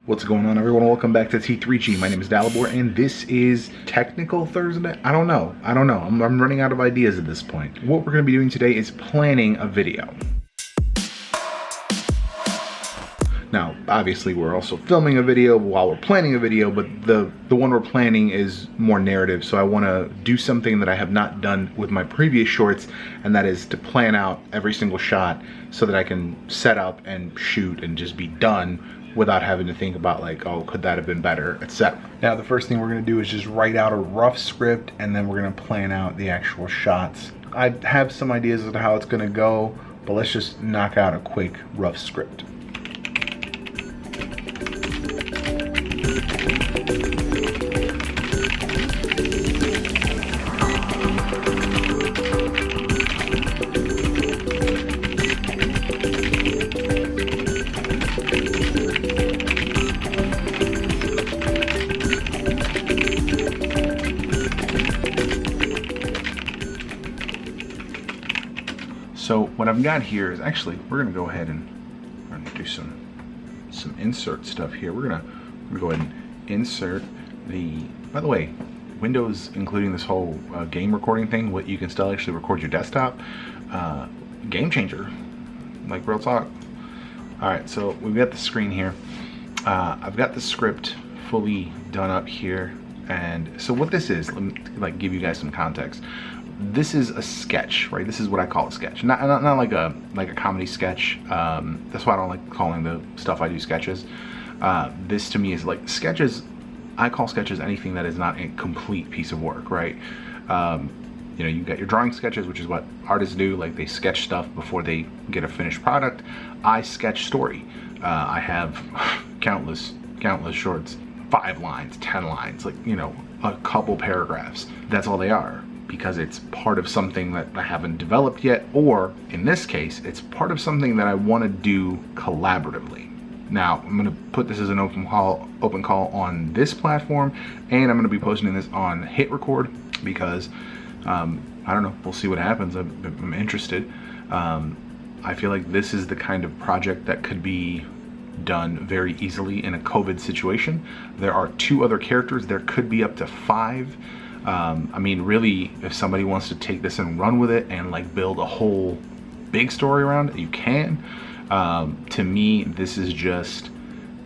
What's going on, everyone? Welcome back to T3G. My name is Dalibor, and this is Technical Thursday. I don't know. I'm running out of ideas at this point. What we're going to be doing today is planning a video. Now, obviously, we're also filming a video while we're planning a video, but the one we're planning is more narrative, so I want to do something that I have not done with my previous shorts, and that is to plan out every single shot so that I can set up and shoot and just be done without having to think about like, oh, could that have been better, etc. Now, the first thing we're going to do is just write out a rough script, and then we're going to plan out the actual shots. I have some ideas as to how it's going to go, but let's just knock out a quick rough script. So what I've got here is actually, we're gonna go ahead and do some insert stuff here. We're gonna go ahead and insert the, by the way, Windows, including this whole game recording thing, what you can still actually record your desktop. Game changer, like real talk. All right, so we've got the screen here. I've got the script fully done up here. And so what this is, let me like give you guys some context. This is a sketch, right? This is what I call a sketch, not like a comedy sketch. That's why I don't like calling the stuff I do sketches. This to me is like sketches. I call sketches anything that is not a complete piece of work, right? You know, you got your drawing sketches, which is what artists do. Like they sketch stuff before they get a finished product. I sketch story. I have countless shorts, 5 lines, 10 lines, like, you know, a couple paragraphs. That's all they are, because it's part of something that I haven't developed yet, or in this case, it's part of something that I want to do collaboratively. Now, I'm going to put this as an open call on this platform, and I'm going to be posting this on HitRecord because, I don't know, we'll see what happens. I'm interested. I feel like this is the kind of project that could be done very easily in a COVID situation. There are 2 other characters. There could be up to 5. I mean, really, if somebody wants to take this and run with it and like build a whole big story around it, you can. To me, this is just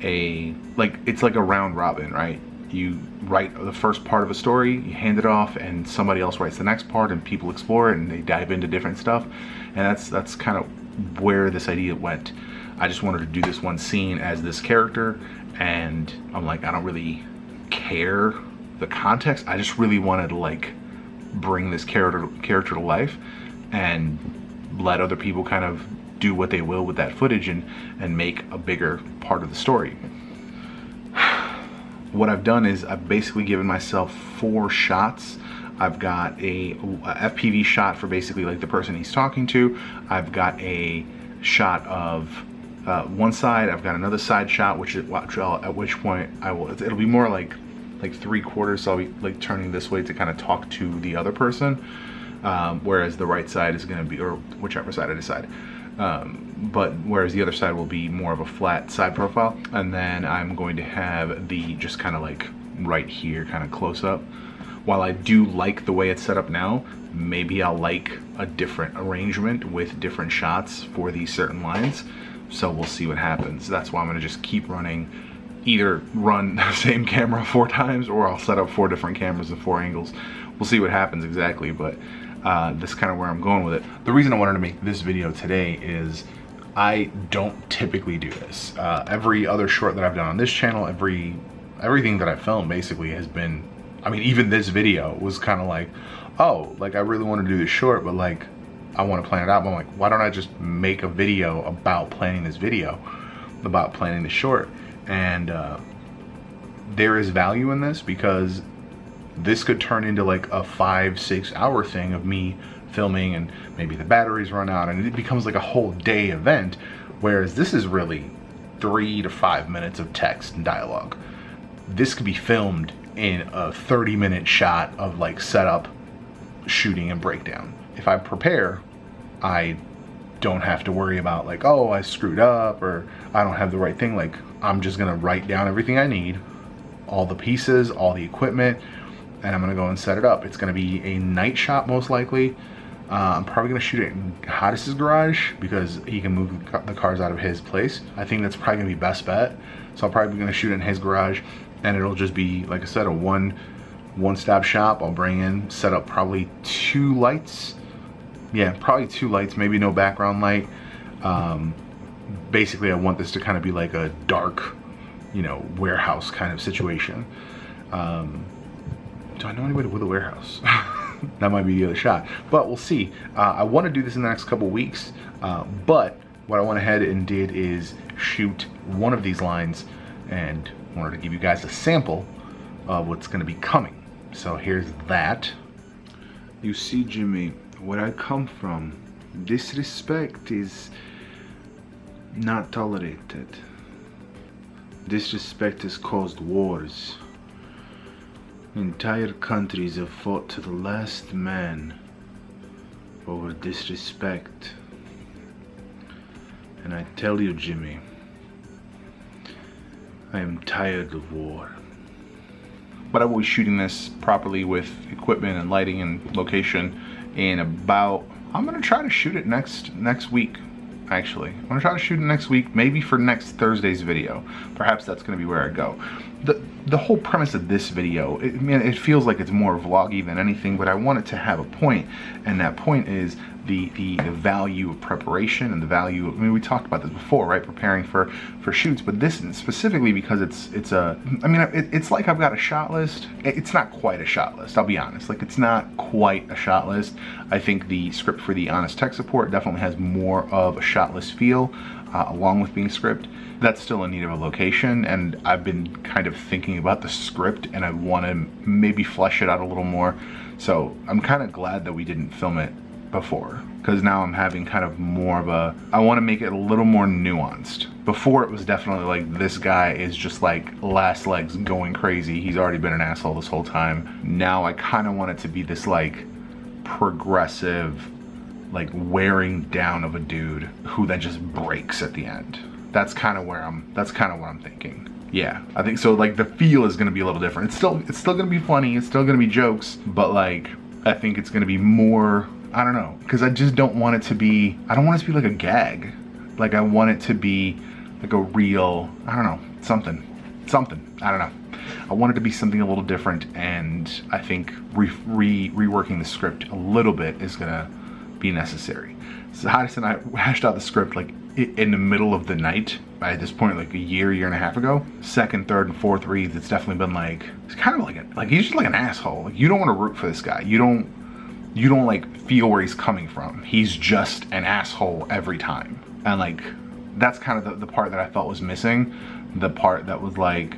it's like a round robin, right? You write the first part of a story, you hand it off, and somebody else writes the next part, and people explore it and they dive into different stuff. And that's kind of where this idea went. I just wanted to do this one scene as this character, and I'm like, I don't really care the context. I just really wanted to like bring this character to life and let other people kind of do what they will with that footage and make a bigger part of the story. What I've done is I've basically given myself 4 shots. I've got a FPV shot for basically like the person he's talking to. I've got a shot of one side. I've got another side shot, at which point it'll be more like 3/4, so I'll be like turning this way to kind of talk to the other person, whereas the right side is going to be, or whichever side I decide, but whereas the other side will be more of a flat side profile. And then I'm going to have the just kind of like right here kind of close up. While I do like the way it's set up now, maybe I'll like a different arrangement with different shots for these certain lines, so we'll see what happens. That's why I'm going to just keep running, either run the same camera 4 times, or I'll set up 4 different cameras and 4 angles. We'll see what happens exactly, but this is kind of where I'm going with it. The reason I wanted to make this video today is I don't typically do this. Every other short that I've done on this channel, everything that I filmed basically has been, I mean, even this video was kind of like, oh, like I really want to do this short, but like I want to plan it out. But I'm like, why don't I just make a video about planning this video, about planning the short? And there is value in this, because this could turn into like a 5-6 hour thing of me filming, and maybe the batteries run out and it becomes like a whole day event, whereas this is really 3 to 5 minutes of text and dialogue. This could be filmed in a 30-minute shot of like setup, shooting, and breakdown. If I prepare, I don't have to worry about like, oh, I screwed up or I don't have the right thing. Like, I'm just gonna write down everything I need, all the pieces, all the equipment, and I'm gonna go and set it up. It's gonna be a night shot most likely. I'm probably gonna shoot it in Hodges' garage because he can move the cars out of his place. I think that's probably gonna be best bet. So I'm probably gonna shoot it in his garage, and it'll just be, like I said, a one-stop shop. I'll bring in, set up probably 2 lights. Yeah, probably 2 lights, maybe no background light. Basically, I want this to kind of be like a dark, you know, warehouse kind of situation. Do I know anybody with a warehouse? That might be the other shot, but we'll see. I want to do this in the next couple weeks, but what I went ahead and did is shoot one of these lines and wanted to give you guys a sample of what's going to be coming. So here's that. You see, Jimmy, where I come from, disrespect is not tolerated. Disrespect has caused wars. Entire countries have fought to the last man over disrespect. And I tell you, Jimmy, I am tired of war. But I will be shooting this properly with equipment and lighting and location in about, I'm gonna try to shoot it next week. Actually, I'm gonna try to shoot it next week, maybe for next Thursday's video. Perhaps that's gonna be where I go. The whole premise of this video, it feels like it's more vloggy than anything, but I want it to have a point, and that point is the value of preparation and the value of, I mean, we talked about this before, right? Preparing for shoots, but this specifically because it's like I've got a shot list. It's not quite a shot list, I'll be honest. Like, it's not quite a shot list. I think the script for the Honest Tech Support definitely has more of a shot list feel, along with being a script. That's still in need of a location, and I've been kind of thinking about the script, and I want to maybe flesh it out a little more. So I'm kind of glad that we didn't film it before, because now I'm having kind of more of a, I want to make it a little more nuanced. Before, it was definitely like, this guy is just like last legs going crazy, he's already been an asshole this whole time. Now I kind of want it to be this like progressive, like wearing down of a dude who then just breaks at the end. That's kind of what I'm thinking. Yeah, I think so. Like, the feel is gonna be a little different. It's still gonna be funny, it's still gonna be jokes, but like, I think it's gonna be more, I don't know, because I just don't want it to be, I don't want it to be like a gag. Like, I want it to be like a real, I don't know, something, I don't know. I want it to be something a little different, and I think reworking the script a little bit is gonna be necessary. So Hodges and I hashed out the script like in the middle of the night. By this point, like a year and a half ago. Second, third, and fourth reads, it's definitely been like, it's kind of like he's just like an asshole. Like, you don't want to root for this guy. You don't like feel where he's coming from. He's just an asshole every time. And like, that's kind of the part that I felt was missing. The part that was like,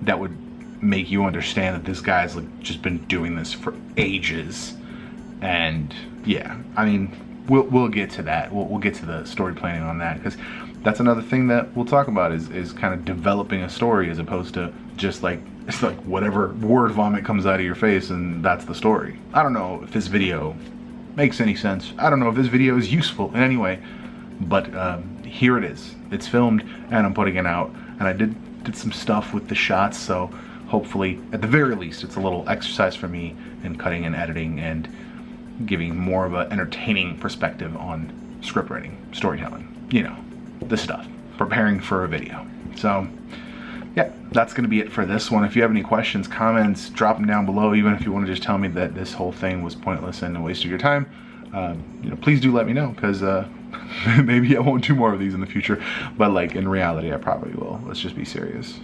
that would make you understand that this guy's like just been doing this for ages. And yeah, I mean, we'll get to that. We'll get to the story planning on that, because that's another thing that we'll talk about is kind of developing a story, as opposed to just like, it's like whatever word vomit comes out of your face and that's the story. I don't know if this video makes any sense. I don't know if this video is useful in any way, but here it is. It's filmed and I'm putting it out, and I did some stuff with the shots, so hopefully at the very least it's a little exercise for me in cutting and editing and giving more of an entertaining perspective on script writing, storytelling, you know, this stuff, preparing for a video. So yeah, that's going to be it for this one. If you have any questions, comments, drop them down below. Even if you want to just tell me that this whole thing was pointless and a waste of your time, you know, please do let me know, because maybe I won't do more of these in the future, but like in reality I probably will. Let's just be serious.